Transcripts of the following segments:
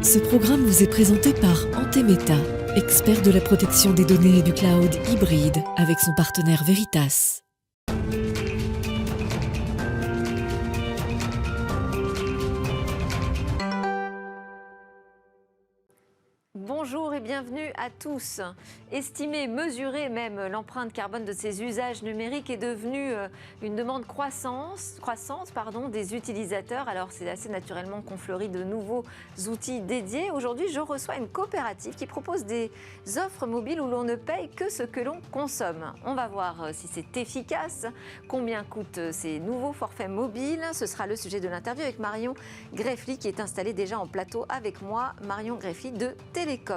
Ce programme vous est présenté par Antemeta, expert de la protection des données et du cloud hybride avec son partenaire Veritas. Bonjour et bienvenue à tous. Estimer, mesurer même l'empreinte carbone de ces usages numériques est devenue une demande croissante des utilisateurs. Alors c'est assez naturellement qu'on fleurit de nouveaux outils dédiés. Aujourd'hui, je reçois une coopérative qui propose des offres mobiles où l'on ne paye que ce que l'on consomme. On va voir si c'est efficace, combien coûtent ces nouveaux forfaits mobiles. Ce sera le sujet de l'interview avec Marion Greffly qui est installée déjà en plateau avec moi. Marion Greffly de Télécope.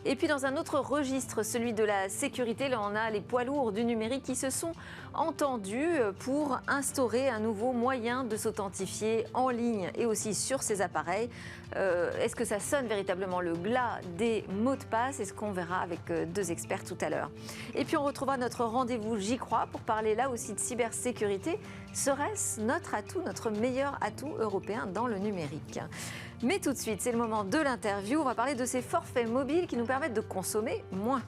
Et puis dans un autre registre, celui de la sécurité, là on a les poids lourds du numérique qui se sont entendus pour instaurer un nouveau moyen de s'authentifier en ligne et aussi sur ces appareils. Est-ce que ça sonne véritablement le glas des mots de passe? C'est ce qu'on verra avec deux experts tout à l'heure. Et puis on retrouvera notre rendez-vous J'y crois pour parler là aussi de cybersécurité. Serait-ce notre atout, notre meilleur atout européen dans le numérique? Mais tout de suite, c'est le moment de l'interview. On va parler de ces forfaits mobiles qui nous permettent de consommer moins.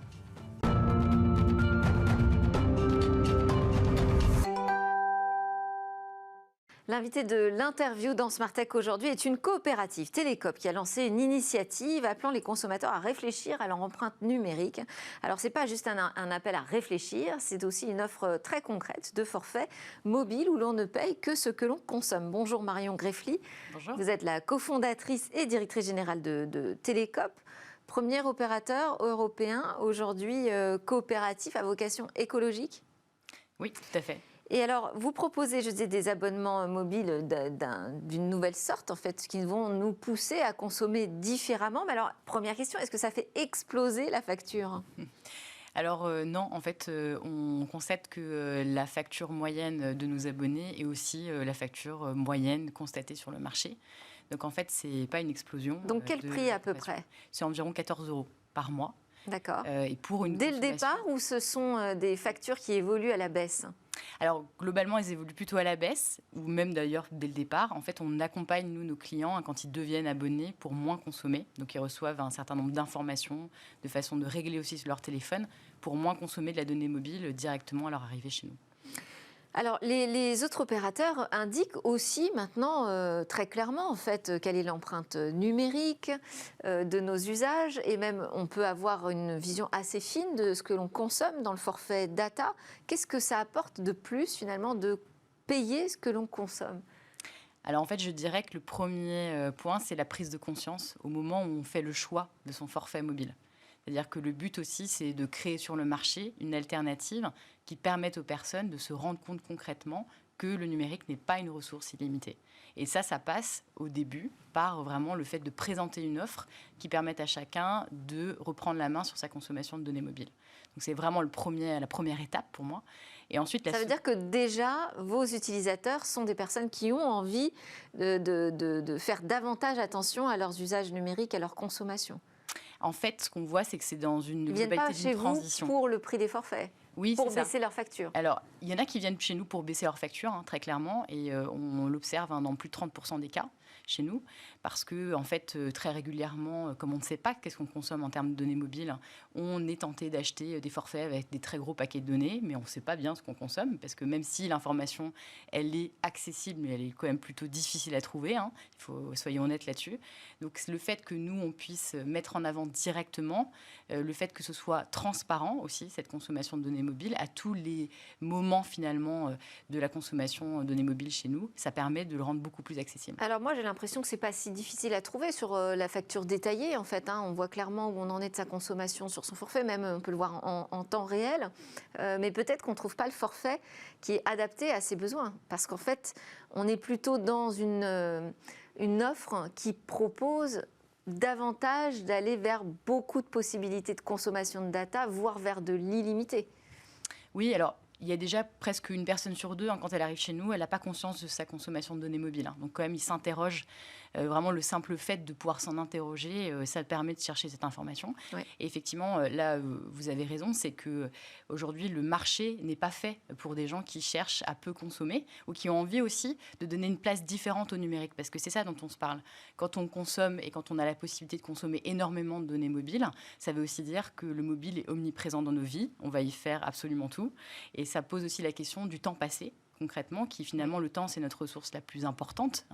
L'invité de l'interview dans Smart Tech aujourd'hui est une coopérative Télécope qui a lancé une initiative appelant les consommateurs à réfléchir à leur empreinte numérique. Alors ce n'est pas juste un appel à réfléchir, c'est aussi une offre très concrète de forfait mobile où l'on ne paye que ce que l'on consomme. Bonjour Marion Greffly. Bonjour. Vous êtes la cofondatrice et directrice générale de Télécope. Premier opérateur européen aujourd'hui coopératif à vocation écologique. Oui, tout à fait. Et alors, vous proposez, je disais, des abonnements mobiles d'une nouvelle sorte, en fait, qui vont nous pousser à consommer différemment. Mais alors, première question, est-ce que ça fait exploser la facture ? Alors non, en fait, on constate que la facture moyenne de nos abonnés est aussi la facture moyenne constatée sur le marché. Donc en fait, ce n'est pas une explosion. Donc quel prix à peu près ? C'est environ 14 € par mois. D'accord. Et pour une Dès le départ, ou ce sont des factures qui évoluent à la baisse ? Alors, globalement, elles évoluent plutôt à la baisse, ou même d'ailleurs dès le départ. En fait, on accompagne, nous, nos clients quand ils deviennent abonnés pour moins consommer. Donc, ils reçoivent un certain nombre d'informations, de façon de régler aussi sur leur téléphone, pour moins consommer de la donnée mobile directement à leur arrivée chez nous. Alors, les autres opérateurs indiquent aussi maintenant très clairement en fait quelle est l'empreinte numérique de nos usages et même on peut avoir une vision assez fine de ce que l'on consomme dans le forfait data. Qu'est-ce que ça apporte de plus finalement de payer ce que l'on consomme ? Alors en fait, je dirais que le premier point, c'est la prise de conscience au moment où on fait le choix de son forfait mobile. C'est-à-dire que le but aussi, c'est de créer sur le marché une alternative qui permette aux personnes de se rendre compte concrètement que le numérique n'est pas une ressource illimitée. Et ça passe au début par vraiment le fait de présenter une offre qui permette à chacun de reprendre la main sur sa consommation de données mobiles. Donc c'est vraiment la première étape pour moi. Et ensuite, ça veut dire que déjà, vos utilisateurs sont des personnes qui ont envie de faire davantage attention à leurs usages numériques, à leur consommation. En fait, ce qu'on voit, c'est que c'est dans une globalité d'une transition. Ils ne viennent pas chez vous pour le prix des forfaits, oui, pour baisser leur facture. Alors, il y en a qui viennent chez nous pour baisser leur facture, très clairement, et on l'observe dans plus de 30% des cas chez nous, parce que en fait, très régulièrement, comme on ne sait pas qu'est-ce qu'on consomme en termes de données mobiles, on est tenté d'acheter des forfaits avec des très gros paquets de données, mais on ne sait pas bien ce qu'on consomme, parce que même si l'information, elle est accessible, mais elle est quand même plutôt difficile à trouver, soyons honnêtes là-dessus. Donc le fait que nous, on puisse mettre en avant directement, le fait que ce soit transparent aussi, cette consommation de données mobiles, à tous les moments finalement de la consommation de données mobiles chez nous, ça permet de le rendre beaucoup plus accessible. Alors moi, j'ai l'impression que ce n'est pas si difficile à trouver sur la facture détaillée, en fait. On voit clairement où on en est de sa consommation sur son forfait, même on peut le voir en temps réel. Mais peut-être qu'on ne trouve pas le forfait qui est adapté à ses besoins. Parce qu'en fait, on est plutôt dans une offre qui propose davantage d'aller vers beaucoup de possibilités de consommation de data, voire vers de l'illimité. Oui, alors il y a déjà presque une personne sur deux, quand elle arrive chez nous, elle n'a pas conscience de sa consommation de données mobiles. Donc quand même, ils s'interrogent Vraiment, le simple fait de pouvoir s'en interroger, ça permet de chercher cette information. Ouais. Et effectivement, là, vous avez raison, c'est qu'aujourd'hui, le marché n'est pas fait pour des gens qui cherchent à peu consommer ou qui ont envie aussi de donner une place différente au numérique, parce que c'est ça dont on se parle. Quand on consomme et quand on a la possibilité de consommer énormément de données mobiles, ça veut aussi dire que le mobile est omniprésent dans nos vies, on va y faire absolument tout. Et ça pose aussi la question du temps passé, concrètement, qui finalement, le temps, c'est notre ressource la plus importante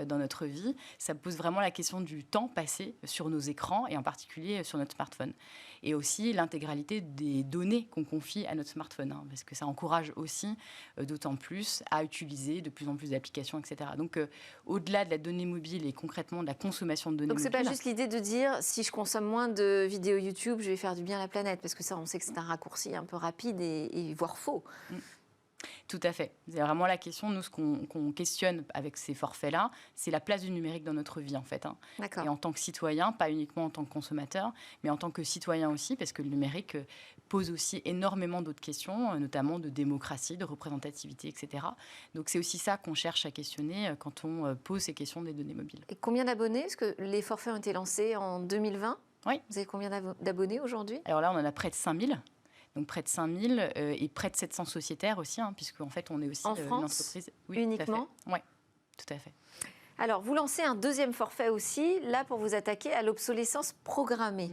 dans notre vie. Ça pose vraiment la question du temps passé sur nos écrans et en particulier sur notre smartphone. Et aussi l'intégralité des données qu'on confie à notre smartphone, parce que ça encourage aussi d'autant plus à utiliser de plus en plus d'applications, etc. Donc, au-delà de la donnée mobile et concrètement de la consommation de données mobiles... Donc, c'est pas juste l'idée de dire, si je consomme moins de vidéos YouTube, je vais faire du bien à la planète, parce que ça, on sait que c'est un raccourci un peu rapide et voire faux. Tout à fait. C'est vraiment la question. Nous, ce qu'on questionne avec ces forfaits-là, c'est la place du numérique dans notre vie, en fait. D'accord. Et en tant que citoyen, pas uniquement en tant que consommateur, mais en tant que citoyen aussi, parce que le numérique pose aussi énormément d'autres questions, notamment de démocratie, de représentativité, etc. Donc, c'est aussi ça qu'on cherche à questionner quand on pose ces questions des données mobiles. Et combien d'abonnés? Parce que les forfaits ont été lancés en 2020. Oui. Vous avez combien d'abonnés aujourd'hui? Alors là, on en a près de 5000. Donc près de 5000 et près de 700 sociétaires aussi, puisqu'en fait, on est aussi en une France, entreprise. Oui, uniquement? Oui, tout à fait. Alors, vous lancez un deuxième forfait aussi, là, pour vous attaquer à l'obsolescence programmée,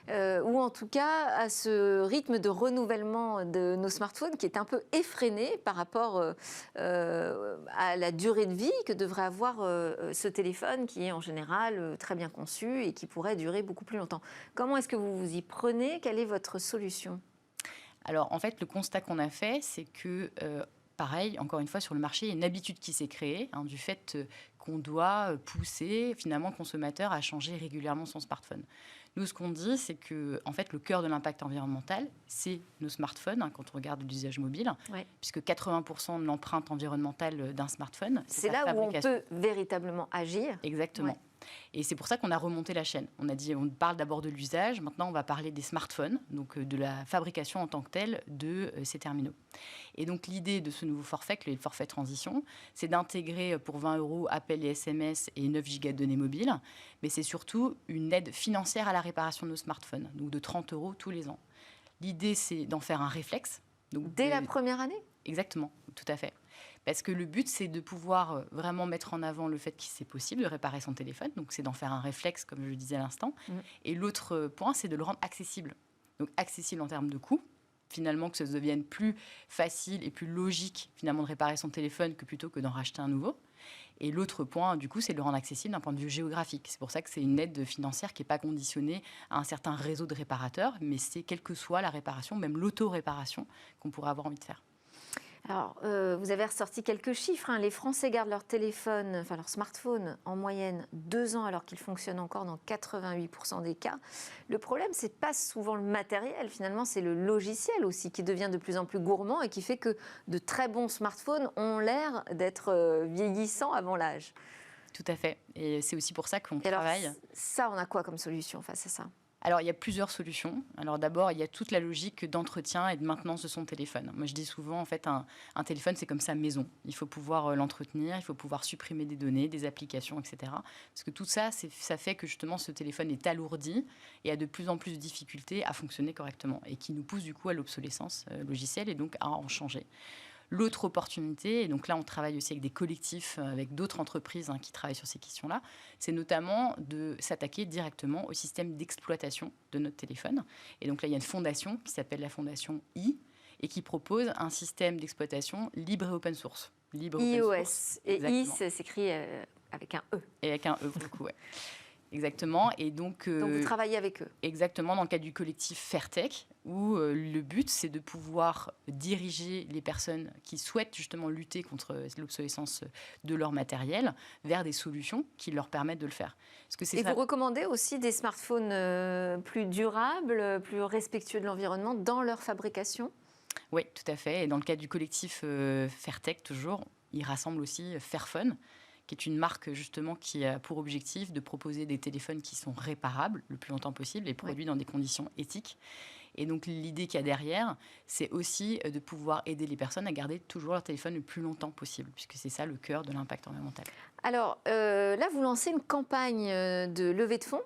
ou en tout cas à ce rythme de renouvellement de nos smartphones qui est un peu effréné par rapport à la durée de vie que devrait avoir ce téléphone qui est en général très bien conçu et qui pourrait durer beaucoup plus longtemps. Comment est-ce que vous vous y prenez? Quelle est votre solution? Alors, en fait, le constat qu'on a fait, c'est que, pareil, encore une fois, sur le marché, il y a une habitude qui s'est créée du fait qu'on doit pousser, finalement, le consommateur à changer régulièrement son smartphone. Nous, ce qu'on dit, c'est que, en fait, le cœur de l'impact environnemental, c'est nos smartphones, quand on regarde l'usage mobile, puisque 80% de l'empreinte environnementale d'un smartphone, c'est là où on peut véritablement agir. Exactement. Ouais. Et c'est pour ça qu'on a remonté la chaîne. On a dit, on parle d'abord de l'usage, maintenant on va parler des smartphones, donc de la fabrication en tant que telle de ces terminaux. Et donc l'idée de ce nouveau forfait, le forfait transition, c'est d'intégrer pour 20 € appels et SMS et 9 gigas de données mobiles, mais c'est surtout une aide financière à la réparation de nos smartphones, donc de 30 € tous les ans. L'idée, c'est d'en faire un réflexe. Donc dès la première année? Exactement, tout à fait. Parce que le but, c'est de pouvoir vraiment mettre en avant le fait qu'il c'est possible de réparer son téléphone. Donc, c'est d'en faire un réflexe, comme je le disais à l'instant. Et l'autre point, c'est de le rendre accessible. Donc, accessible en termes de coût. Finalement, que ça devienne plus facile et plus logique, finalement, de réparer son téléphone plutôt que d'en racheter un nouveau. Et l'autre point, du coup, c'est de le rendre accessible d'un point de vue géographique. C'est pour ça que c'est une aide financière qui n'est pas conditionnée à un certain réseau de réparateurs, mais c'est quelle que soit la réparation, même l'auto-réparation, qu'on pourrait avoir envie de faire. Alors, vous avez ressorti quelques chiffres. Les Français gardent leur téléphone, enfin leur smartphone, en moyenne 2 ans, alors qu'ils fonctionnent encore dans 88% des cas. Le problème, c'est pas souvent le matériel, finalement, c'est le logiciel aussi qui devient de plus en plus gourmand et qui fait que de très bons smartphones ont l'air d'être vieillissants avant l'âge. Tout à fait. Et c'est aussi pour ça qu'on travaille. Alors, ça, on a quoi comme solution face à ça ? Alors, il y a plusieurs solutions. Alors, d'abord, il y a toute la logique d'entretien et de maintenance de son téléphone. Moi, je dis souvent, en fait, un téléphone, c'est comme sa maison. Il faut pouvoir l'entretenir, il faut pouvoir supprimer des données, des applications, etc. Parce que tout ça, ça fait que, justement, ce téléphone est alourdi et a de plus en plus de difficultés à fonctionner correctement et qui nous pousse, du coup, à l'obsolescence logicielle et donc à en changer. L'autre opportunité, et donc là on travaille aussi avec des collectifs, avec d'autres entreprises qui travaillent sur ces questions-là, c'est notamment de s'attaquer directement au système d'exploitation de notre téléphone. Et donc là il y a une fondation qui s'appelle la fondation I et qui propose un système d'exploitation libre et open source. Libre iOS. Open source. Et I s'écrit avec un E. Et avec un E pour le coup, ouais. Exactement. Et donc vous travaillez avec eux. Exactement, dans le cadre du collectif Fairtech, où le but, c'est de pouvoir diriger les personnes qui souhaitent justement lutter contre l'obsolescence de leur matériel vers des solutions qui leur permettent de le faire. Parce que vous recommandez aussi des smartphones plus durables, plus respectueux de l'environnement dans leur fabrication ? Oui, tout à fait. Et dans le cadre du collectif Fairtech, toujours, ils rassemblent aussi Fairphone, qui est une marque justement qui a pour objectif de proposer des téléphones qui sont réparables le plus longtemps possible et produits dans des conditions éthiques. Et donc l'idée qu'il y a derrière, c'est aussi de pouvoir aider les personnes à garder toujours leur téléphone le plus longtemps possible, puisque c'est ça le cœur de l'impact environnemental. Alors là, vous lancez une campagne de levée de fonds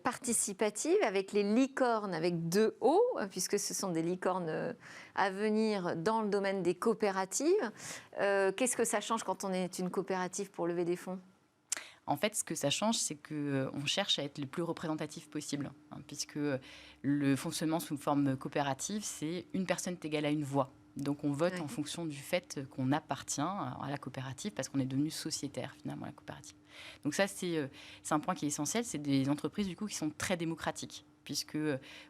participative avec les licornes avec 2 O, puisque ce sont des licornes à venir dans le domaine des coopératives. Qu'est-ce que ça change quand on est une coopérative pour lever des fonds ? En fait, ce que ça change, c'est qu'on cherche à être le plus représentatif possible, puisque le fonctionnement sous forme coopérative, c'est une personne est égale à une voix. Donc on vote en fonction du fait qu'on appartient à la coopérative, parce qu'on est devenu sociétaire finalement, la coopérative. Donc ça, c'est un point qui est essentiel. C'est des entreprises du coup qui sont très démocratiques, puisque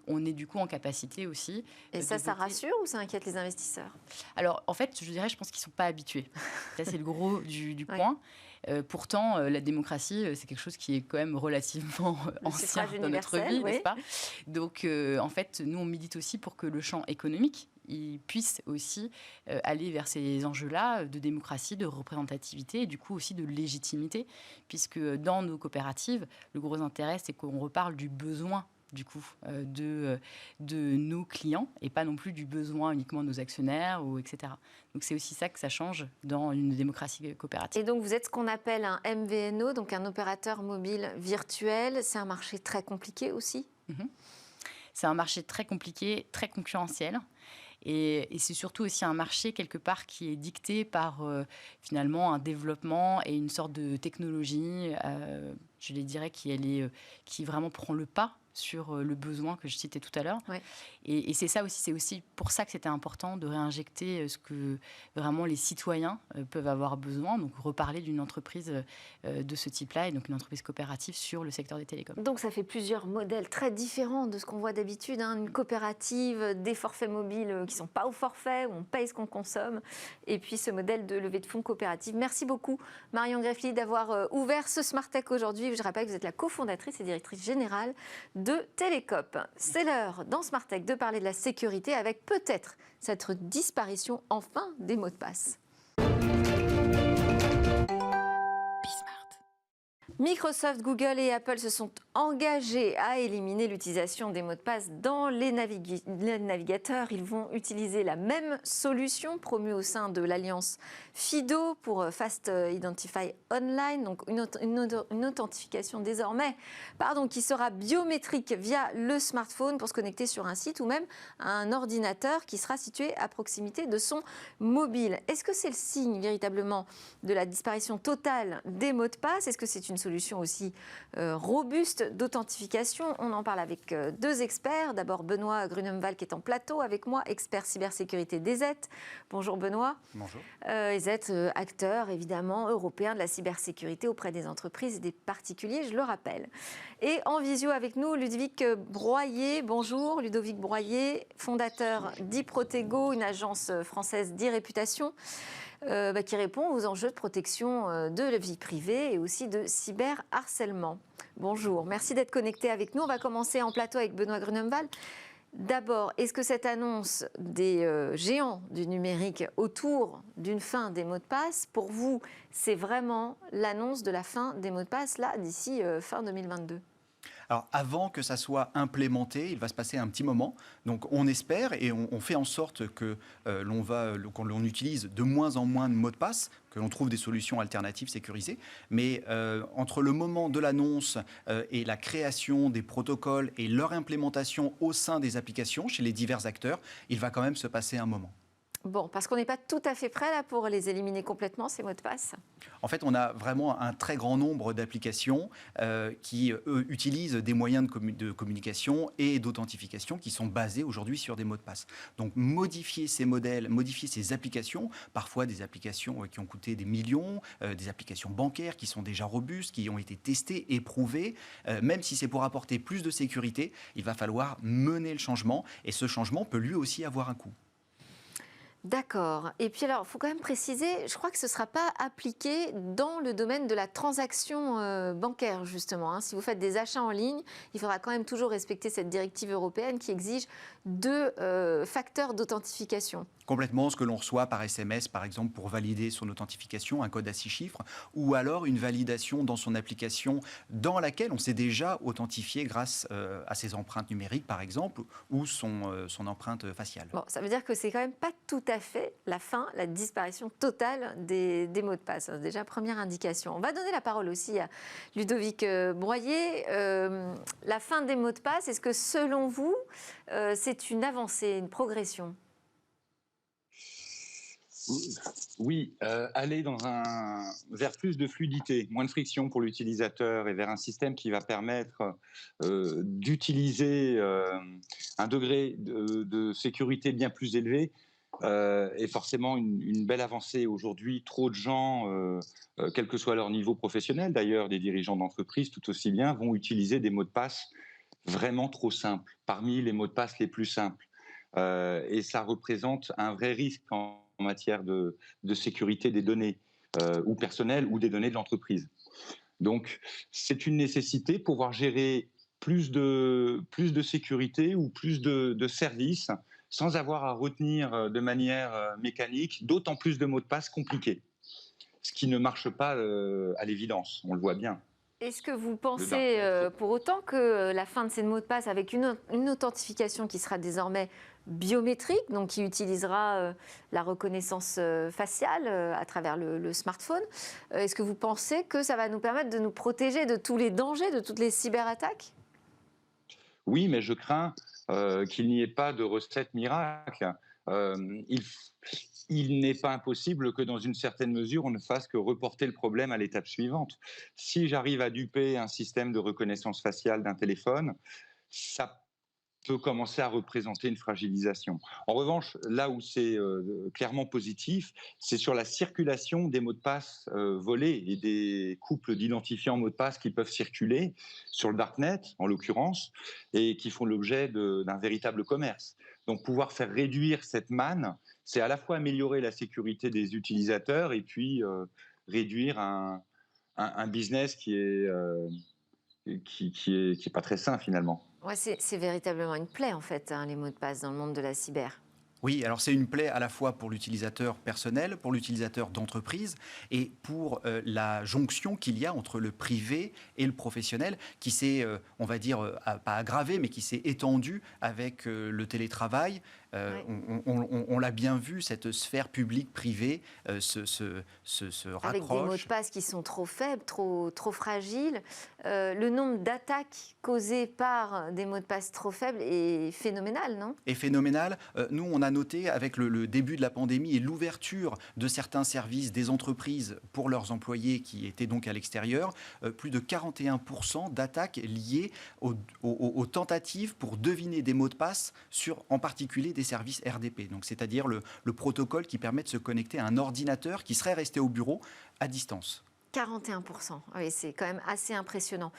on est du coup en capacité aussi. Et ça rassure ou ça inquiète les investisseurs ? Alors en fait, je pense qu'ils ne sont pas habitués. Ça, c'est le gros du point. Pourtant, la démocratie, c'est quelque chose qui est quand même relativement ancien dans notre vie, n'est-ce pas ? Donc, en fait, nous, on milite aussi pour que le champ économique il puisse aussi aller vers ces enjeux-là de démocratie, de représentativité et du coup aussi de légitimité, puisque dans nos coopératives, le gros intérêt, c'est qu'on reparle du besoin du coup, de nos clients et pas non plus du besoin uniquement de nos actionnaires, etc. Donc, c'est aussi ça que ça change dans une démocratie coopérative. Et donc, vous êtes ce qu'on appelle un MVNO, donc un opérateur mobile virtuel. C'est un marché très compliqué aussi ? C'est un marché très compliqué, très concurrentiel. Et c'est surtout aussi un marché, quelque part, qui est dicté par, finalement, un développement et une sorte de technologie, je les dirais, qui vraiment prend le pas sur le besoin que je citais tout à l'heure. Et c'est ça aussi, c'est aussi pour ça que c'était important de réinjecter ce que vraiment les citoyens peuvent avoir besoin, donc reparler d'une entreprise de ce type-là, et donc une entreprise coopérative sur le secteur des télécoms. Donc ça fait plusieurs modèles très différents de ce qu'on voit d'habitude, une coopérative, des forfaits mobiles qui ne sont pas au forfait, où on paye ce qu'on consomme, et puis ce modèle de levée de fonds coopérative. Merci beaucoup Marion Greffly d'avoir ouvert ce Smart Tech aujourd'hui. Je rappelle que vous êtes la cofondatrice et directrice générale de Télécope. C'est l'heure dans Smart Tech de parler de la sécurité avec peut-être cette disparition enfin des mots de passe. Microsoft, Google et Apple se sont engagés à éliminer l'utilisation des mots de passe dans les navigateurs. Ils vont utiliser la même solution promue au sein de l'alliance FIDO pour Fast Identify Online, donc une authentification désormais qui sera biométrique via le smartphone pour se connecter sur un site ou même un ordinateur qui sera situé à proximité de son mobile. Est-ce que c'est le signe véritablement de la disparition totale des mots de passe ? Est-ce que c'est une solution aussi robuste d'authentification? On en parle avec 2 experts. D'abord Benoît Grunemwald qui est en plateau avec moi, expert cybersécurité d'EZ. Bonjour Benoît. Bonjour. EZ, acteur évidemment européen de la cybersécurité auprès des entreprises et des particuliers, je le rappelle. Et en visio avec nous, Ludovic Broyer. Bonjour Ludovic Broyer, fondateur d'Iprotego, une agence française d'e-réputation. Qui répond aux enjeux de protection de la vie privée et aussi de cyberharcèlement. Bonjour, merci d'être connecté avec nous. On va commencer en plateau avec Benoît Grunemwald. D'abord, est-ce que cette annonce des géants du numérique autour d'une fin des mots de passe, pour vous, c'est vraiment l'annonce de la fin des mots de passe, là, d'ici fin 2022 ? Alors, avant que ça soit implémenté, il va se passer un petit moment. Donc, on espère et on fait en sorte que l'on utilise de moins en moins de mots de passe, que l'on trouve des solutions alternatives sécurisées. Mais entre le moment de l'annonce et la création des protocoles et leur implémentation au sein des applications, chez les divers acteurs, il va quand même se passer un moment. Bon, parce qu'on n'est pas tout à fait prêt là pour les éliminer complètement, ces mots de passe. En fait, on a vraiment un très grand nombre d'applications qui utilisent des moyens de communication et d'authentification qui sont basés aujourd'hui sur des mots de passe. Donc, modifier ces modèles, modifier ces applications, parfois des applications qui ont coûté des millions, des applications bancaires qui sont déjà robustes, qui ont été testées, éprouvées, même si c'est pour apporter plus de sécurité, il va falloir mener le changement et ce changement peut lui aussi avoir un coût. D'accord. Et puis alors, il faut quand même préciser, je crois que ce ne sera pas appliqué dans le domaine de la transaction bancaire, justement. Si vous faites des achats en ligne, il faudra quand même toujours respecter cette directive européenne qui exige 2 facteurs d'authentification. Complètement, ce que l'on reçoit par SMS, par exemple, pour valider son authentification, un code à 6 chiffres, ou alors une validation dans son application dans laquelle on s'est déjà authentifié grâce à ses empreintes numériques, par exemple, ou son empreinte faciale. Bon, ça veut dire que c'est quand même pas tout à fait la fin, la disparition totale des mots de passe. C'est déjà première indication. On va donner la parole aussi à Ludovic Broyer. La fin des mots de passe, est-ce que selon vous, c'est une avancée, une progression ? Oui, aller vers plus de fluidité, moins de friction pour l'utilisateur et vers un système qui va permettre d'utiliser un degré de sécurité bien plus élevé est forcément une belle avancée. Aujourd'hui, trop de gens, quel que soit leur niveau professionnel, d'ailleurs des dirigeants d'entreprise tout aussi bien, vont utiliser des mots de passe vraiment trop simples, parmi les mots de passe les plus simples. Et ça représente un vrai risque en matière de sécurité des données ou personnelles ou des données de l'entreprise. Donc, c'est une nécessité pour pouvoir gérer plus de sécurité ou plus de services sans avoir à retenir de manière mécanique d'autant plus de mots de passe compliqués. Ce qui ne marche pas à l'évidence, on le voit bien. Est-ce que vous pensez pour autant que la fin de ces mots de passe avec une authentification qui sera désormais biométrique, donc qui utilisera la reconnaissance faciale à travers le smartphone, est-ce que vous pensez que ça va nous permettre de nous protéger de tous les dangers, de toutes les cyberattaques ? Oui, mais je crains qu'il n'y ait pas de recette miracle. Il n'est pas impossible que dans une certaine mesure, on ne fasse que reporter le problème à l'étape suivante. Si j'arrive à duper un système de reconnaissance faciale d'un téléphone, ça peut commencer à représenter une fragilisation. En revanche, là où c'est clairement positif, c'est sur la circulation des mots de passe volés et des couples d'identifiants mots de passe qui peuvent circuler sur le darknet, en l'occurrence, et qui font l'objet d'un véritable commerce. Donc pouvoir faire réduire cette manne, c'est à la fois améliorer la sécurité des utilisateurs et puis réduire un business qui est pas très sain finalement. Ouais, c'est véritablement une plaie en fait, les mots de passe dans le monde de la cyber. Oui, alors c'est une plaie à la fois pour l'utilisateur personnel, pour l'utilisateur d'entreprise et pour la jonction qu'il y a entre le privé et le professionnel qui s'est, on va dire, pas aggravé, mais qui s'est étendu avec le télétravail. Ouais. On l'a bien vu, cette sphère publique-privée se raccroche. Avec des mots de passe qui sont trop faibles, trop fragiles. Le nombre d'attaques causées par des mots de passe trop faibles est phénoménal, non ? Est phénoménal. Nous, on a noté avec le début de la pandémie et l'ouverture de certains services des entreprises pour leurs employés qui étaient donc à l'extérieur, plus de 41% d'attaques liées aux tentatives pour deviner des mots de passe sur, en particulier, des services RDP. Donc, c'est-à-dire le protocole qui permet de se connecter à un ordinateur qui serait resté au bureau à distance. 41%, oui, c'est quand même assez impressionnant.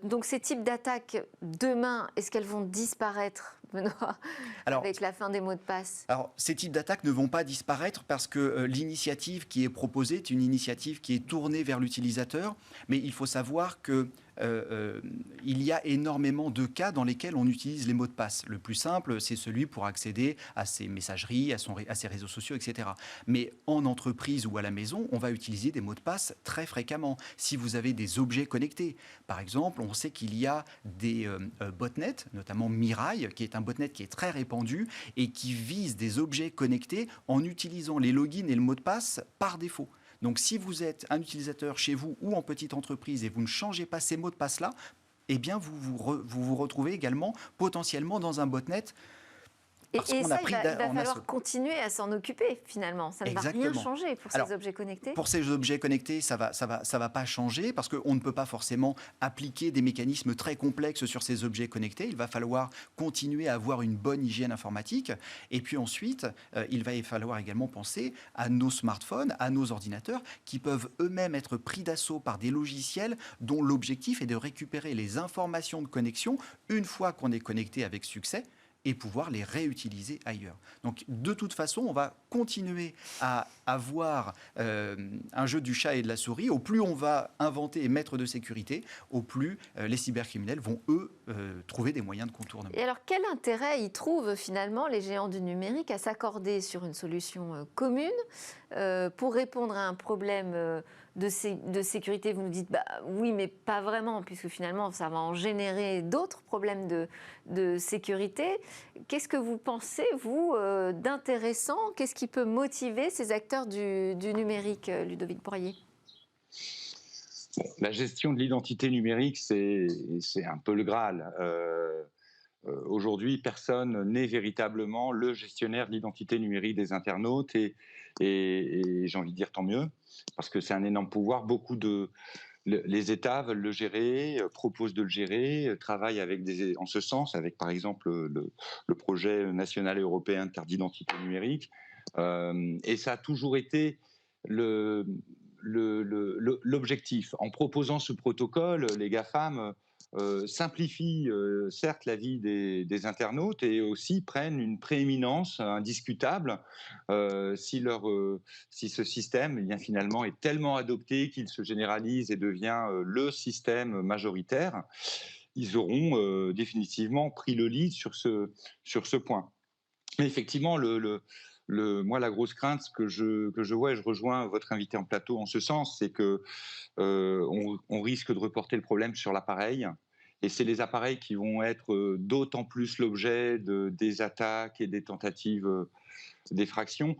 Donc ces types d'attaques, demain, est-ce qu'elles vont disparaître, Benoît, avec la fin des mots de passe ? Alors, ces types d'attaques ne vont pas disparaître parce que l'initiative qui est proposée est une initiative qui est tournée vers l'utilisateur, mais il faut savoir que il y a énormément de cas dans lesquels on utilise les mots de passe. Le plus simple, c'est celui pour accéder à ses messageries, à ses réseaux sociaux, etc. Mais en entreprise ou à la maison, on va utiliser des mots de passe très fréquemment. Si vous avez des objets connectés, par exemple, on sait qu'il y a des botnets, notamment Mirai, qui est un botnet qui est très répandu et qui vise des objets connectés en utilisant les logins et le mot de passe par défaut. Donc, si vous êtes un utilisateur chez vous ou en petite entreprise et vous ne changez pas ces mots de passe-là, eh bien, vous vous retrouvez également potentiellement dans un botnet. Et ça, il va falloir continuer à s'en occuper, finalement. Ça ne va rien changer pour ces objets connectés. Pour ces objets connectés, ça va pas changer parce qu'on ne peut pas forcément appliquer des mécanismes très complexes sur ces objets connectés. Il va falloir continuer à avoir une bonne hygiène informatique. Et puis ensuite, il va falloir également penser à nos smartphones, à nos ordinateurs qui peuvent eux-mêmes être pris d'assaut par des logiciels dont l'objectif est de récupérer les informations de connexion une fois qu'on est connecté avec succès et pouvoir les réutiliser ailleurs. Donc de toute façon, on va continuer à avoir un jeu du chat et de la souris. Au plus on va inventer et mettre de sécurité, au plus les cybercriminels vont, eux, trouver des moyens de contournement. Et alors, quel intérêt y trouvent finalement les géants du numérique à s'accorder sur une solution commune pour répondre à un problème de sécurité? Vous nous dites, bah, oui, mais pas vraiment, puisque finalement, ça va en générer d'autres problèmes de sécurité. Qu'est-ce que vous pensez, vous, d'intéressant? Qu'est-ce qui peut motiver ces acteurs du numérique, Ludovic Bourrier? La gestion de l'identité numérique, c'est un peu le Graal. Aujourd'hui, personne n'est véritablement le gestionnaire de l'identité numérique des internautes et j'ai envie de dire tant mieux, parce que c'est un énorme pouvoir. Les États veulent le gérer, proposent de le gérer, travaillent en ce sens, avec par exemple le projet national et européen de carte d'identité numérique. Et ça a toujours été l'objectif. En proposant ce protocole, les GAFAM simplifient certes la vie des internautes et aussi prennent une prééminence indiscutable si ce système bien, finalement est tellement adopté qu'il se généralise et devient le système majoritaire. Ils auront définitivement pris le lead sur ce point. Mais effectivement, moi, la grosse crainte que je vois, et je rejoins votre invité en plateau en ce sens, c'est que on risque de reporter le problème sur l'appareil. Et c'est les appareils qui vont être d'autant plus l'objet des attaques et des tentatives d'effraction.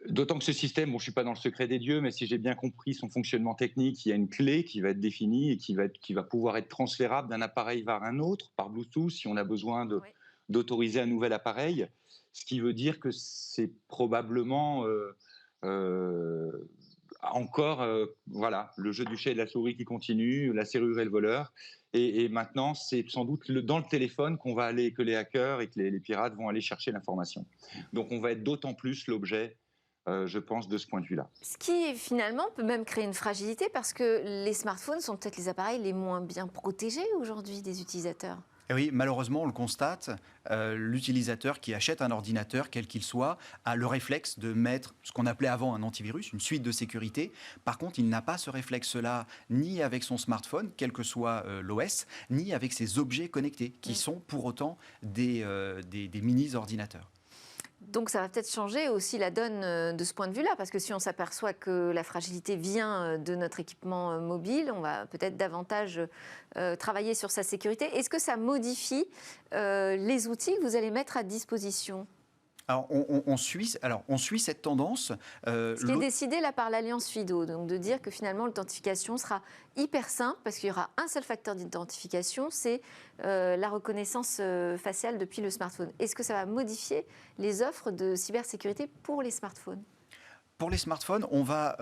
D'autant que ce système, je ne suis pas dans le secret des dieux, mais si j'ai bien compris son fonctionnement technique, il y a une clé qui va être définie et qui va pouvoir être transférable d'un appareil vers un autre par Bluetooth si on a besoin d'autoriser un nouvel appareil. Ce qui veut dire que c'est probablement encore le jeu du chat et de la souris qui continue, la serrure et le voleur. Et maintenant, c'est sans doute dans le téléphone que les hackers et que les pirates vont aller chercher l'information. Donc on va être d'autant plus l'objet, je pense, de ce point de vue-là. Ce qui, finalement, peut même créer une fragilité parce que les smartphones sont peut-être les appareils les moins bien protégés aujourd'hui des utilisateurs. Et oui, malheureusement, on le constate, l'utilisateur qui achète un ordinateur, quel qu'il soit, a le réflexe de mettre ce qu'on appelait avant un antivirus, une suite de sécurité. Par contre, il n'a pas ce réflexe-là ni avec son smartphone, quel que soit l'OS, ni avec ses objets connectés, qui sont pour autant des mini-ordinateurs. Donc ça va peut-être changer aussi la donne de ce point de vue-là, parce que si on s'aperçoit que la fragilité vient de notre équipement mobile, on va peut-être davantage travailler sur sa sécurité. Est-ce que ça modifie les outils que vous allez mettre à disposition ? Alors, on suit cette tendance. Ce qui est décidé là par l'Alliance FIDO, donc de dire que finalement l'authentification sera hyper simple parce qu'il y aura un seul facteur d'identification, c'est la reconnaissance faciale depuis le smartphone. Est-ce que ça va modifier les offres de cybersécurité pour les smartphones ? Pour les smartphones, on va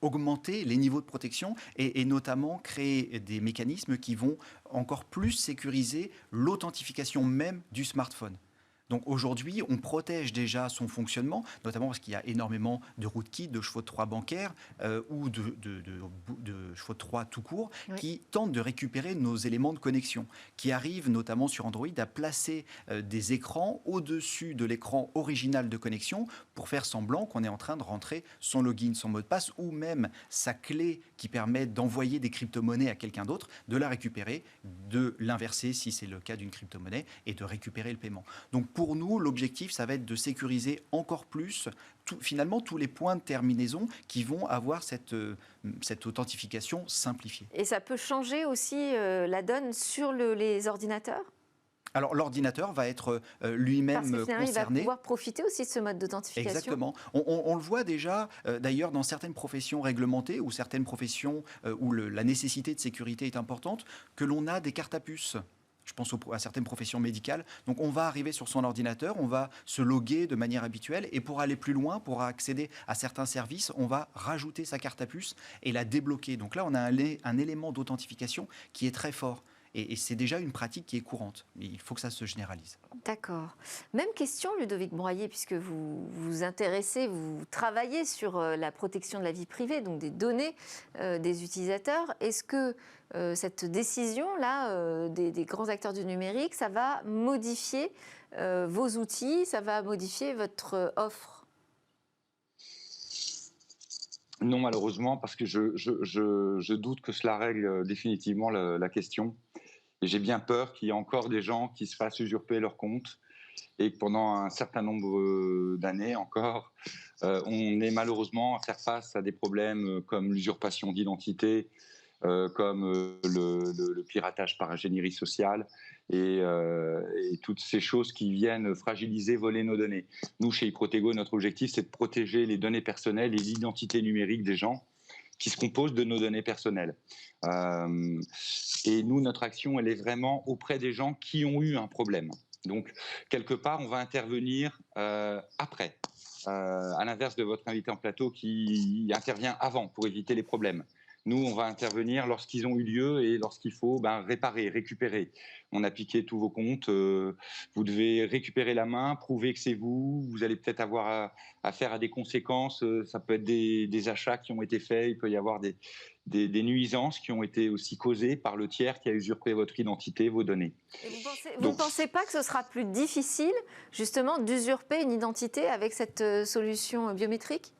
augmenter les niveaux de protection et notamment créer des mécanismes qui vont encore plus sécuriser l'authentification même du smartphone. Donc aujourd'hui, on protège déjà son fonctionnement, notamment parce qu'il y a énormément de rootkits, de chevaux de Troie bancaires ou de chevaux de Troie tout court qui tentent de récupérer nos éléments de connexion, qui arrivent notamment sur Android à placer des écrans au-dessus de l'écran original de connexion pour faire semblant qu'on est en train de rentrer son login, son mot de passe ou même sa clé qui permet d'envoyer des crypto-monnaies à quelqu'un d'autre, de la récupérer, de l'inverser si c'est le cas d'une crypto-monnaie et de récupérer le paiement. Donc pour nous, l'objectif, ça va être de sécuriser encore plus finalement tous les points de terminaison qui vont avoir cette authentification simplifiée. Et ça peut changer aussi la donne sur les ordinateurs ? Alors l'ordinateur va être lui-même concerné. Il va pouvoir profiter aussi de ce mode d'authentification. Exactement. On le voit déjà d'ailleurs dans certaines professions réglementées ou certaines professions où la nécessité de sécurité est importante, que l'on a des cartes à puce. Je pense à certaines professions médicales. Donc on va arriver sur son ordinateur, on va se loguer de manière habituelle et pour aller plus loin, pour accéder à certains services, on va rajouter sa carte à puce et la débloquer. Donc là, on a un élément d'authentification qui est très fort. et c'est déjà une pratique qui est courante. Mais il faut que ça se généralise. D'accord. Même question, Ludovic Broyer, puisque vous vous intéressez, vous travaillez sur la protection de la vie privée, donc des données des utilisateurs. Est-ce que cette décision-là des grands acteurs du numérique, ça va modifier vos outils, ça va modifier votre offre? Non, malheureusement, parce que je doute que cela règle définitivement la question. Et j'ai bien peur qu'il y ait encore des gens qui se fassent usurper leur compte et que pendant un certain nombre d'années encore, on ait malheureusement à faire face à des problèmes comme l'usurpation d'identité, comme le piratage par ingénierie sociale et toutes ces choses qui viennent fragiliser, voler nos données. Nous, chez iProtego, notre objectif, c'est de protéger les données personnelles et l'identité numérique des gens qui se composent de nos données personnelles. Et nous, notre action, elle est vraiment auprès des gens qui ont eu un problème. Donc, quelque part, on va intervenir après, à l'inverse de votre invité en plateau qui intervient avant pour éviter les problèmes. Nous, on va intervenir lorsqu'ils ont eu lieu et lorsqu'il faut réparer, récupérer. On a piqué tous vos comptes, vous devez récupérer la main, prouver que c'est vous, vous allez peut-être avoir affaire à des conséquences, ça peut être des achats qui ont été faits, il peut y avoir des nuisances qui ont été aussi causées par le tiers qui a usurpé votre identité, vos données. Et vous ne pensez pas que ce sera plus difficile, justement, d'usurper une identité avec cette solution biométrique ?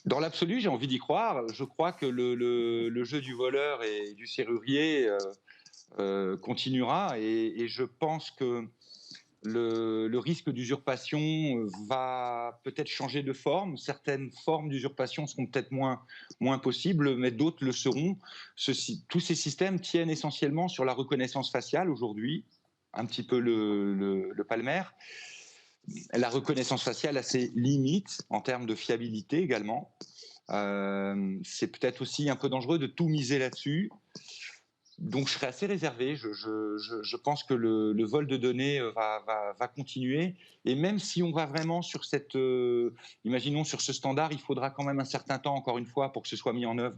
Dans l'absolu, j'ai envie d'y croire. Je crois que le jeu du voleur et du serrurier continuera et je pense que le risque d'usurpation va peut-être changer de forme. Certaines formes d'usurpation seront peut-être moins possibles, mais d'autres le seront. Tous ces systèmes tiennent essentiellement sur la reconnaissance faciale aujourd'hui, un petit peu le palmaire. La reconnaissance faciale a ses limites en termes de fiabilité également. C'est peut-être aussi un peu dangereux de tout miser là-dessus. Donc je serais assez réservé. Je pense que le vol de données va continuer. Et même si on va vraiment sur imaginons sur ce standard, il faudra quand même un certain temps, encore une fois, pour que ce soit mis en œuvre.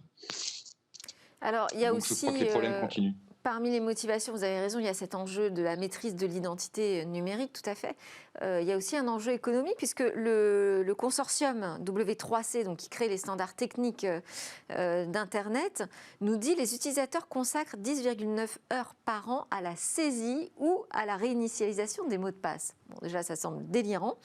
Alors, il y a Donc, aussi... je crois que les problèmes continuent. Parmi les motivations, vous avez raison, il y a cet enjeu de la maîtrise de l'identité numérique, tout à fait. Il y a aussi un enjeu économique, puisque le consortium W3C, donc, qui crée les standards techniques d'Internet, nous dit que les utilisateurs consacrent 10,9 heures par an à la saisie ou à la réinitialisation des mots de passe. Bon, déjà, ça semble délirant.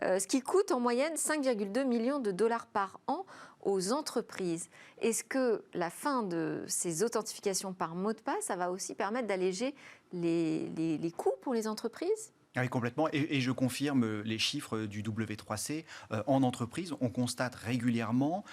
Ce qui coûte en moyenne 5,2 millions de dollars par an aux entreprises. Est-ce que la fin de ces authentifications par mot de passe, ça va aussi permettre d'alléger les coûts pour les entreprises ? Oui, complètement. Et je confirme les chiffres du W3C. En entreprise, on constate régulièrement,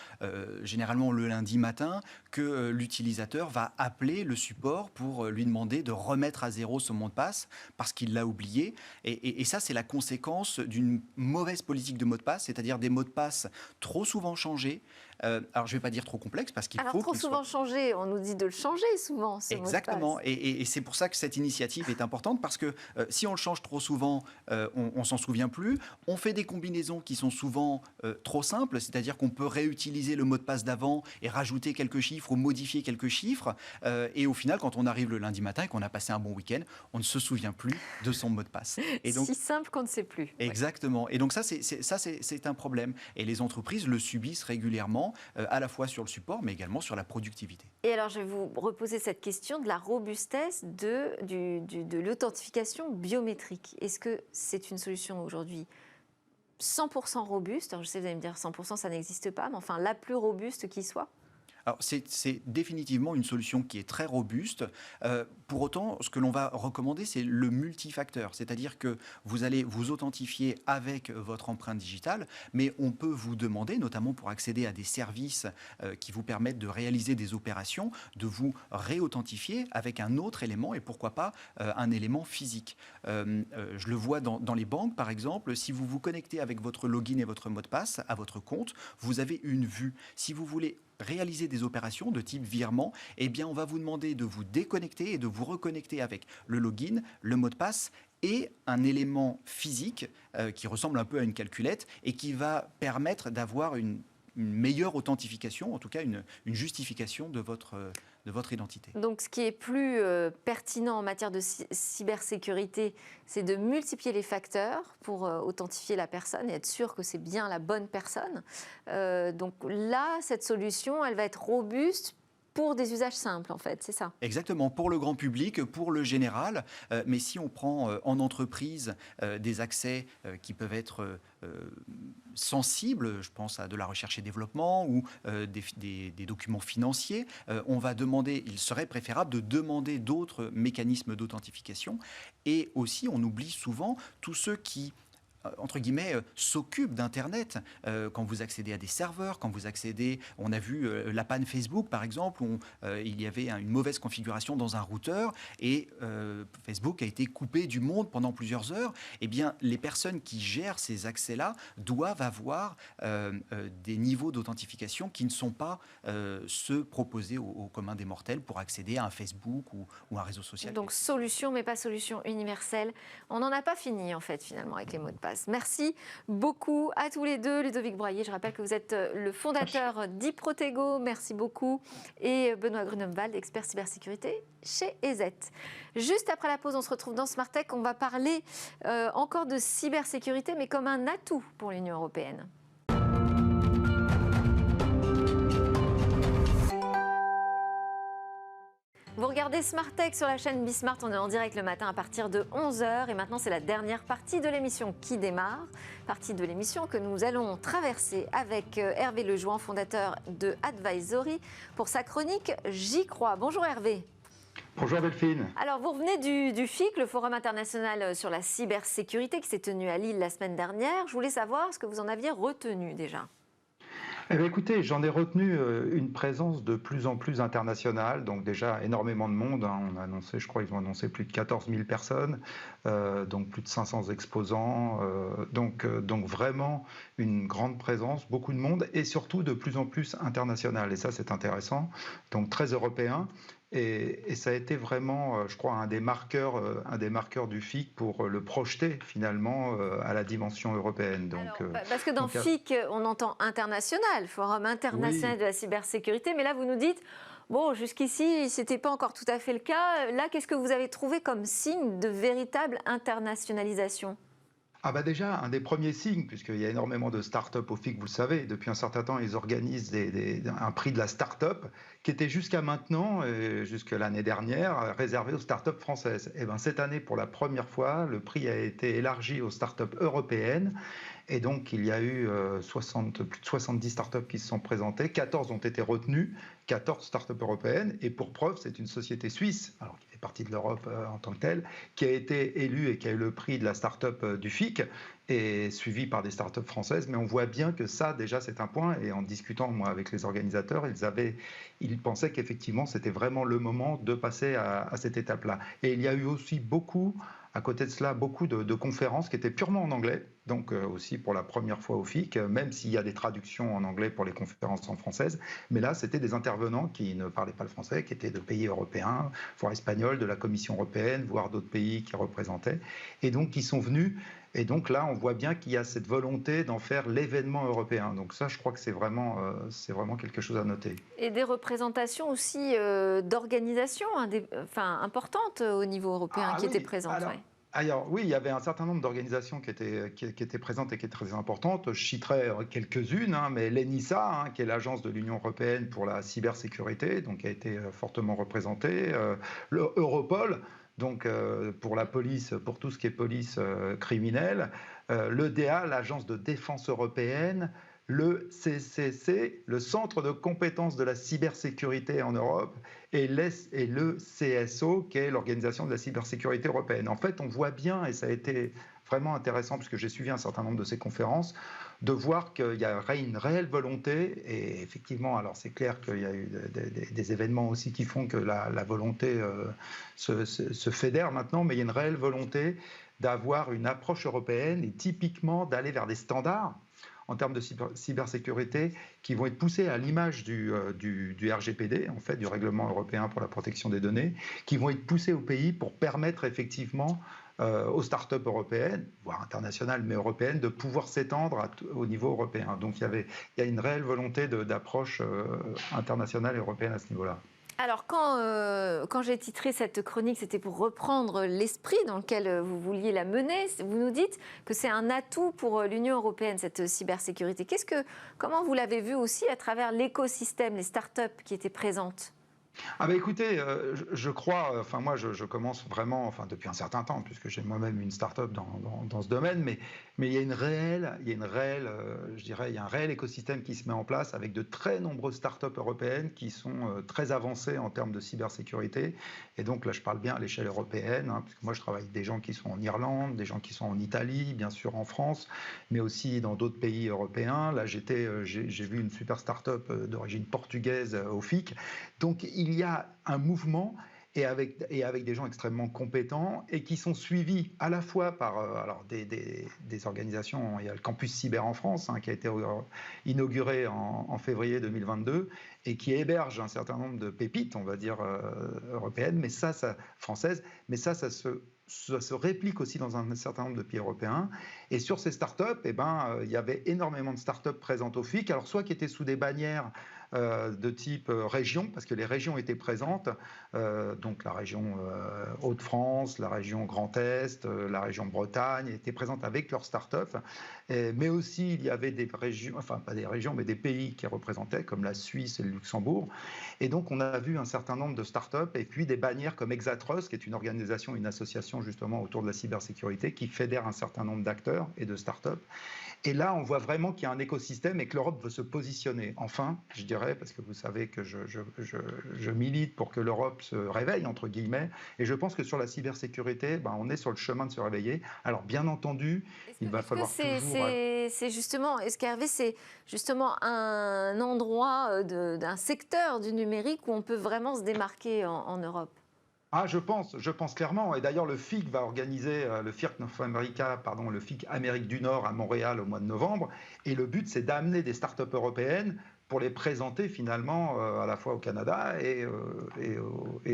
généralement le lundi matin, que l'utilisateur va appeler le support pour lui demander de remettre à zéro son mot de passe parce qu'il l'a oublié. Et ça, c'est la conséquence d'une mauvaise politique de mot de passe, c'est-à-dire des mots de passe trop souvent changés. Alors, je ne vais pas dire trop complexe parce qu'il faut... Alors, trop souvent changé, on nous dit de le changer souvent, ce Exactement. mot de passe. Et c'est pour ça que cette initiative est importante parce que si on le change trop souvent, on s'en souvient plus. On fait des combinaisons qui sont souvent trop simples, c'est-à-dire qu'on peut réutiliser le mot de passe d'avant et rajouter quelques chiffres ou modifier quelques chiffres. Et au final, quand on arrive le lundi matin et qu'on a passé un bon week-end, on ne se souvient plus de son mot de passe. Et donc, si simple qu'on ne sait plus. Exactement. Et donc ça, c'est un problème. Et les entreprises le subissent régulièrement, à la fois sur le support, mais également sur la productivité. Et alors, je vais vous reposer cette question de la robustesse de l'authentification biométrique. Est-ce que c'est une solution aujourd'hui 100% robuste? Alors, je sais, vous allez me dire 100%, ça n'existe pas, mais enfin, la plus robuste qui soit? Alors, c'est définitivement une solution qui est très robuste. Pour autant, ce que l'on va recommander, c'est le multifacteur. C'est-à-dire que vous allez vous authentifier avec votre empreinte digitale, mais on peut vous demander, notamment pour accéder à des services qui vous permettent de réaliser des opérations, de vous réauthentifier avec un autre élément et pourquoi pas un élément physique. Je le vois dans les banques, par exemple. Si vous vous connectez avec votre login et votre mot de passe à votre compte, vous avez une vue. Si vous voulez réaliser des opérations de type virement, eh bien, on va vous demander de vous déconnecter et de vous reconnecter avec le login, le mot de passe et un élément physique qui ressemble un peu à une calculette et qui va permettre d'avoir meilleure authentification, en tout cas une justification de votre identité. Donc, ce qui est plus pertinent en matière de cybersécurité, c'est de multiplier les facteurs pour authentifier la personne et être sûr que c'est bien la bonne personne. Donc là, cette solution, elle va être robuste pour des usages simples, en fait, c'est ça? Exactement, pour le grand public, pour le général. Mais si on prend en entreprise des accès qui peuvent être sensibles, je pense à de la recherche et développement ou des documents financiers, il serait préférable de demander d'autres mécanismes d'authentification. Et aussi, on oublie souvent tous ceux qui entre guillemets, s'occupent d'Internet. Quand vous accédez à des serveurs, quand vous accédez... On a vu la panne Facebook, par exemple, où il y avait une mauvaise configuration dans un routeur et Facebook a été coupé du monde pendant plusieurs heures. Eh bien, les personnes qui gèrent ces accès-là doivent avoir des niveaux d'authentification qui ne sont pas ceux proposés au commun des mortels pour accéder à un Facebook ou un réseau social. Donc, solution, mais pas solution universelle. On n'en a pas fini, en fait, finalement, avec les mots de passe. Merci beaucoup à tous les deux. Ludovic Broyer, je rappelle que vous êtes le fondateur d'Iprotego. Merci beaucoup. Et Benoît Grunemwald, expert cybersécurité chez EZ. Juste après la pause, on se retrouve dans Smart Tech. On va parler encore de cybersécurité, mais comme un atout pour l'Union européenne. Vous regardez Smart Tech sur la chaîne Bismart, on est en direct le matin à partir de 11h et maintenant c'est la dernière partie de l'émission qui démarre, partie de l'émission que nous allons traverser avec Hervé Lejouan, fondateur de Advisory, pour sa chronique J'y crois. Bonjour Hervé. Bonjour Delphine. Alors vous revenez du FIC, le Forum international sur la cybersécurité qui s'est tenu à Lille la semaine dernière. Je voulais savoir ce que vous en aviez retenu déjà. Eh bien, écoutez, j'en ai retenu une présence de plus en plus internationale, donc déjà énormément de monde. On a annoncé, je crois, ils ont annoncé plus de 14 000 personnes, donc plus de 500 exposants, donc vraiment une grande présence, beaucoup de monde et surtout de plus en plus international. Et ça, c'est intéressant. Donc très européen. Et ça a été vraiment, je crois, un des marqueurs du FIC pour le projeter finalement à la dimension européenne. Donc, parce que dans FIC, on entend international, Forum international de la cybersécurité, mais là vous nous dites, bon, jusqu'ici, ce n'était pas encore tout à fait le cas. Là, qu'est-ce que vous avez trouvé comme signe de véritable internationalisation ? Ah bah déjà, un des premiers signes, puisqu'il y a énormément de start-up au FIC, vous le savez, depuis un certain temps, ils organisent un prix de la start-up qui était jusqu'à maintenant, jusqu'à l'année dernière, réservé aux start-up françaises. Et bien cette année, pour la première fois, le prix a été élargi aux start-up européennes. Et donc, il y a eu plus de 70 startups qui se sont présentées, 14 ont été retenues, 14 startups européennes. Et pour preuve, c'est une société suisse, alors qui fait partie de l'Europe en tant que telle, qui a été élue et qui a eu le prix de la startup du FIC, et suivie par des startups françaises. Mais on voit bien que ça, déjà, c'est un point. Et en discutant, moi, avec les organisateurs, ils pensaient qu'effectivement, c'était vraiment le moment de passer à cette étape-là. Et il y a eu aussi à côté de cela, beaucoup de conférences qui étaient purement en anglais, donc aussi pour la première fois au FIC, même s'il y a des traductions en anglais pour les conférences en française. Mais là, c'était des intervenants qui ne parlaient pas le français, qui étaient de pays européens, voire espagnols, de la Commission européenne, voire d'autres pays qui représentaient, et donc qui sont venus. Et donc là, on voit bien qu'il y a cette volonté d'en faire l'événement européen. Donc ça, je crois que c'est vraiment quelque chose à noter. Et des représentations aussi d'organisations importantes au niveau européen qui étaient présentes. Alors oui, il y avait un certain nombre d'organisations qui étaient présentes et qui étaient très importantes. Je citerai quelques-unes, mais l'ENISA, qui est l'agence de l'Union européenne pour la cybersécurité, donc qui a été fortement représentée, le Europol, donc pour la police, pour tout ce qui est police criminelle, l'EDA, l'agence de défense européenne, le CCC, le Centre de compétences de la cybersécurité en Europe, et le CSO, qui est l'Organisation de la cybersécurité européenne. En fait, on voit bien, et ça a été vraiment intéressant, puisque j'ai suivi un certain nombre de ces conférences, de voir qu'il y a une réelle volonté, et effectivement, alors c'est clair qu'il y a eu des événements aussi qui font que la volonté se fédère maintenant, mais il y a une réelle volonté d'avoir une approche européenne et typiquement d'aller vers des standards en termes de cybersécurité qui vont être poussés à l'image du RGPD, en fait, du Règlement européen pour la protection des données, qui vont être poussés au pays pour permettre effectivement aux startups européennes, voire internationales, mais européennes, de pouvoir s'étendre au niveau européen. Donc il y a une réelle volonté d'approche internationale et européenne à ce niveau-là. Alors, quand j'ai titré cette chronique, c'était pour reprendre l'esprit dans lequel vous vouliez la mener. Vous nous dites que c'est un atout pour l'Union européenne, cette cybersécurité. Comment vous l'avez vu aussi à travers l'écosystème, les startups qui étaient présentes ? Ah bah écoutez, je crois, enfin moi je commence vraiment, enfin depuis un certain temps, puisque j'ai moi-même une start-up dans ce domaine, mais il y a un réel écosystème qui se met en place avec de très nombreuses start-up européennes qui sont très avancées en termes de cybersécurité. Et donc là je parle bien à l'échelle européenne, puisque moi je travaille avec des gens qui sont en Irlande, des gens qui sont en Italie, bien sûr en France, mais aussi dans d'autres pays européens. Là j'ai vu une super start-up d'origine portugaise au FIC. Donc il y a un mouvement et avec des gens extrêmement compétents et qui sont suivis à la fois par des organisations. Il y a le Campus Cyber en France qui a été inauguré en février 2022 et qui héberge un certain nombre de pépites, on va dire, européennes, françaises, mais ça se réplique aussi dans un certain nombre de pays européens. Et sur ces startups, il y avait énormément de startups présentes au FIC, alors soit qui étaient sous des bannières de type région, parce que les régions étaient présentes, donc la région Hauts-de-France, la région Grand Est, la région Bretagne étaient présentes avec leurs startups, mais aussi il y avait des régions, enfin pas des régions, mais des pays qui représentaient, comme la Suisse et le Luxembourg. Et donc on a vu un certain nombre de startups et puis des bannières comme Exatrust, qui est une organisation, une association justement autour de la cybersécurité qui fédère un certain nombre d'acteurs et de startups. Et là, on voit vraiment qu'il y a un écosystème et que l'Europe veut se positionner. Enfin, je dirais, parce que vous savez que je milite pour que l'Europe se réveille, entre guillemets, et je pense que sur la cybersécurité, on est sur le chemin de se réveiller. Alors, bien entendu, il va falloir toujours... Est-ce qu'Hervé, c'est justement un endroit d'un secteur du numérique où on peut vraiment se démarquer en Europe ? Ah, je pense clairement. Et d'ailleurs, le FIC va organiser le FIC North America, le FIC Amérique du Nord à Montréal au mois de novembre. Et le but, c'est d'amener des startups européennes pour les présenter finalement à la fois au Canada et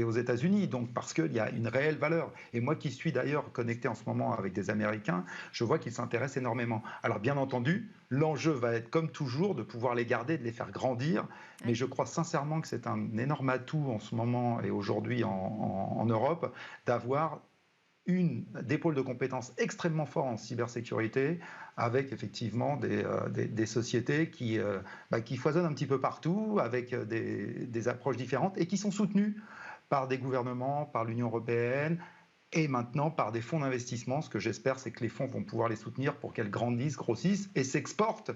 aux États-Unis. Donc, parce qu'il y a une réelle valeur. Et moi qui suis d'ailleurs connecté en ce moment avec des Américains, je vois qu'ils s'intéressent énormément. Alors, bien entendu, l'enjeu va être, comme toujours, de pouvoir les garder, de les faire grandir. Mais je crois sincèrement que c'est un énorme atout en ce moment et aujourd'hui en Europe d'avoir des pôles de compétences extrêmement forts en cybersécurité avec effectivement des sociétés qui foisonnent un petit peu partout avec des approches différentes et qui sont soutenues par des gouvernements, par l'Union européenne et maintenant par des fonds d'investissement. Ce que j'espère, c'est que les fonds vont pouvoir les soutenir pour qu'elles grandissent, grossissent et s'exportent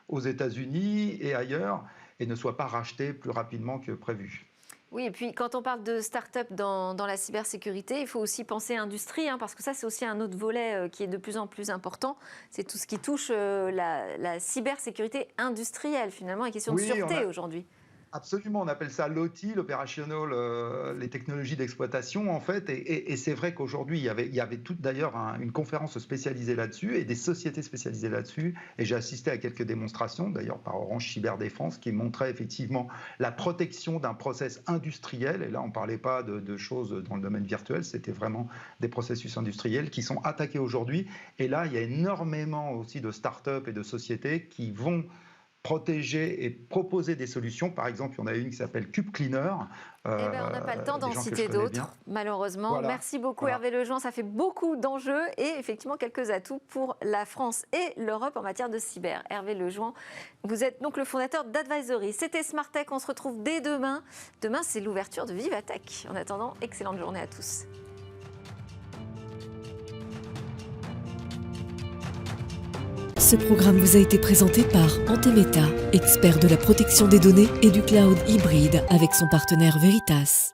aux États-Unis et ailleurs et ne soient pas rachetées plus rapidement que prévu. Oui, et puis quand on parle de start-up dans la cybersécurité, il faut aussi penser industrie, parce que ça, c'est aussi un autre volet qui est de plus en plus important. C'est tout ce qui touche la cybersécurité industrielle, finalement, et question de sûreté aujourd'hui. Absolument, on appelle ça l'OT, l'operational, les technologies d'exploitation en fait, et c'est vrai qu'aujourd'hui il y avait d'ailleurs une conférence spécialisée là-dessus et des sociétés spécialisées là-dessus, et j'ai assisté à quelques démonstrations d'ailleurs par Orange Cyberdéfense qui montraient effectivement la protection d'un process industriel, et là on ne parlait pas de choses dans le domaine virtuel, c'était vraiment des processus industriels qui sont attaqués aujourd'hui, et là il y a énormément aussi de start-up et de sociétés qui vont protéger et proposer des solutions. Par exemple, il y en a une qui s'appelle Cube Cleaner. On n'a pas le temps d'en citer d'autres, malheureusement. Voilà. Merci beaucoup Hervé Lejoin, ça fait beaucoup d'enjeux et effectivement quelques atouts pour la France et l'Europe en matière de cyber. Hervé Lejoin, vous êtes donc le fondateur d'Advisory. C'était Smart Tech, on se retrouve dès demain. Demain, c'est l'ouverture de Vivatech. En attendant, excellente journée à tous. Ce programme vous a été présenté par Antemeta, expert de la protection des données et du cloud hybride avec son partenaire Veritas.